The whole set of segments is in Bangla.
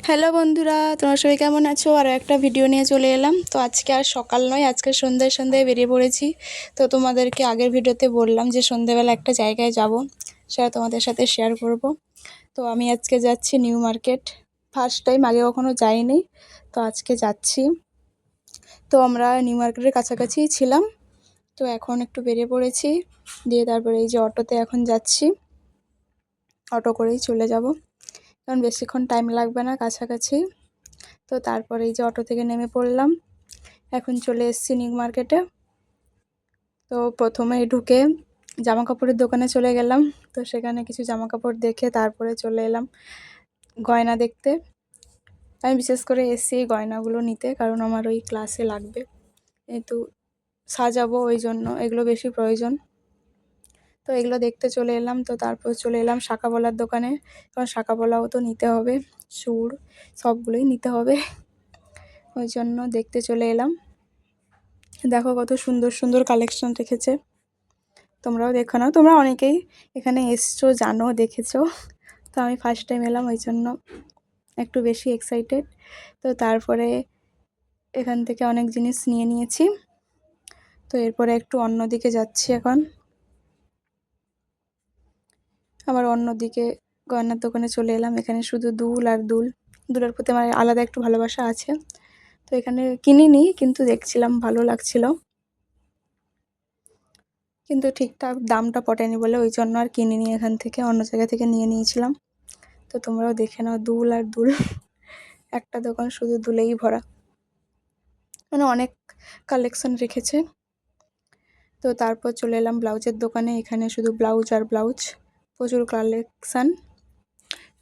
হ্যালো বন্ধুরা, তোমরা সবাই কেমন আছো? আরও একটা ভিডিও নিয়ে চলে এলাম। তো আজকে আর সকাল নয়, আজকে সন্ধ্যায় সন্ধ্যায় বেরিয়ে পড়েছি। তো তোমাদেরকে আগের ভিডিওতে বললাম যে সন্ধ্যাবেলা একটা জায়গায় যাব, সেটা তোমাদের সাথে শেয়ার করব। তো আমি আজকে যাচ্ছি নিউ মার্কেট। ফার্স্ট টাইম, আগে কখনো যাইনি, তো আজকে যাচ্ছি। তো আমরা নিউ মার্কেটের কাছাকাছিই ছিলাম, তো এখন একটু বেরিয়ে পড়েছি। দিয়ে তারপরে এই যে অটোতে এখন যাচ্ছি, অটো করেই চলে যাব, কারণ বেশিক্ষণ টাইম লাগবে না, কাছাকাছি। তো তারপরে এই যে অটো থেকে নেমে পড়লাম, এখন চলে এসেছি নিউ মার্কেটে। তো প্রথমে ঢুকে জামা কাপড়ের দোকানে চলে গেলাম। তো সেখানে কিছু জামা কাপড় দেখে তারপরে চলে এলাম গয়না দেখতে। আমি বিশেষ করে এসেছি এই গয়নাগুলো নিতে, কারণ আমার ওই ক্লাসে লাগবে, কিন্তু সাজাবো, ওই জন্য এগুলো বেশি প্রয়োজন। তো এগুলো দেখতে চলে এলাম। তো তারপর চলে এলাম শাঁখা পলার দোকানে, কারণ শাঁখা পলাও তো নিতে হবে, চুড় সবগুলোই নিতে হবে, ওই জন্য দেখতে চলে এলাম। দেখো কত সুন্দর সুন্দর কালেকশন রেখেছে, তোমরাও দেখো না, তোমরা অনেকেই এখানে এসছো, জানো, দেখেছো। তো আমি ফার্স্ট টাইম এলাম, ওই জন্য একটু বেশি এক্সাইটেড। তো তারপরে এখান থেকে অনেক জিনিস নিয়ে নিয়েছি। তো এরপরে একটু অন্যদিকে যাচ্ছি এখন, আবার অন্যদিকে গয়নার দোকানে চলে এলাম। এখানে শুধু দুল আর দুল, দুলের প্রতি আমার আলাদা একটু ভালোবাসা আছে। তো এখানে কিনিনি, কিন্তু দেখছিলাম, ভালো লাগছিল, কিন্তু ঠিকঠাক দামটা পটেনি বলে ওই জন্য আর কিনিনি, এখান থেকে অন্য জায়গা থেকে নিয়ে নিয়েছিলাম। তো তোমরাও দেখে নাও, দুল আর দুল, একটা দোকান শুধু দুলেই ভরা, মানে অনেক কালেকশন রেখেছে। তো তারপর চলে এলাম ব্লাউজের দোকানে। এখানে শুধু ব্লাউজ আর ব্লাউজ, প্রচুর কালেকশান।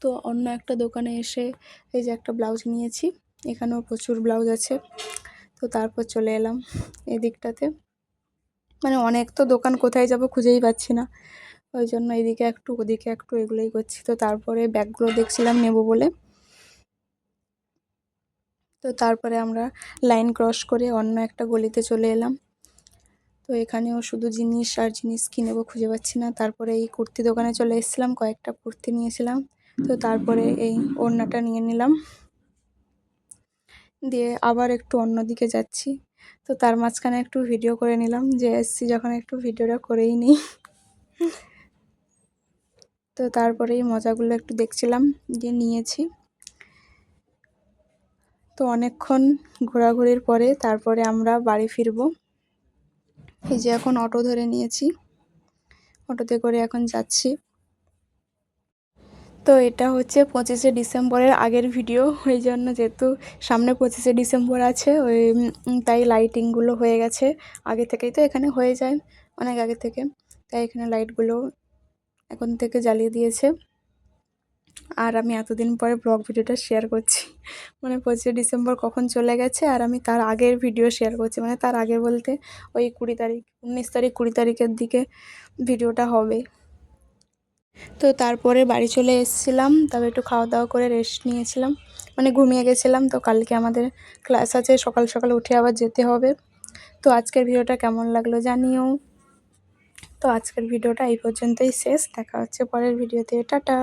তো অন্য একটা দোকানে এসে এই যে একটা ব্লাউজ নিয়েছি, এখানেও প্রচুর ব্লাউজ আছে। তো তারপর চলে এলাম এই দিকটাতে, মানে অনেক তো দোকান, কোথায় যাব খুঁজেই পাচ্ছি না, ওই জন্য এদিকে একটু ওদিকে একটু এগুলোই করছি। তো তারপরে ব্যাগগুলো দেখছিলাম নেব বলে। তো তারপরে আমরা লাইন ক্রস করে অন্য একটা গলিতে চলে এলাম। তো এখানেও শুধু জিনিস আর জিনিস, কী নেবো খুঁজে পাচ্ছি না। তারপরে এই কুর্তি দোকানে চলে এসেছিলাম, কয়েকটা কুর্তি নিয়েছিলাম। তো তারপরে এই ওড়নাটা নিয়ে নিলাম, দিয়ে আবার একটু অন্যদিকে যাচ্ছি। তো তার মাঝখানে একটু ভিডিও করে নিলাম, যে এসছি যখন একটু ভিডিওটা করেই নিই। তো তারপরে এই মজাগুলো একটু দেখছিলাম, যে নিয়েছি। তো অনেকক্ষণ ঘোরাঘুরির পরে তারপরে আমরা বাড়ি ফিরবো। এই যে এখন অটো ধরে নিয়েছি, অটোতে করে এখন যাচ্ছি। তো এটা হচ্ছে 25শে ডিসেম্বরের আগের ভিডিও, ওই জন্য যেহেতু সামনে 25শে ডিসেম্বর আছে, ওই তাই লাইটিংগুলো হয়ে গেছে আগে থেকেই, তো এখানে হয়ে যায় অনেক আগে থেকে, তাই এখানে লাইটগুলো এখন থেকে জ্বালিয়ে দিয়েছে। আর আমি এতদিন পরে ব্লগ ভিডিওটা শেয়ার করছি, মানে 25শে ডিসেম্বর কখন চলে গেছে, আর আমি তার আগের ভিডিও শেয়ার করছি, মানে তার আগে বলতে ওই 20 তারিখ, 19 তারিখ, 20 তারিখের দিকে ভিডিওটা হবে। তো তারপরে বাড়ি চলে এসেছিলাম, তবে একটু খাওয়া দাওয়া করে রেস্ট নিয়েছিলাম, মানে ঘুমিয়ে গেছিলাম। তো কালকে আমাদের ক্লাস আছে, সকাল সকাল উঠে আবার যেতে হবে। তো আজকের ভিডিওটা কেমন লাগলো জানিও। তো আজকের ভিডিওটা এই পর্যন্তই শেষ, দেখা হচ্ছে পরের ভিডিওতে, টাটা।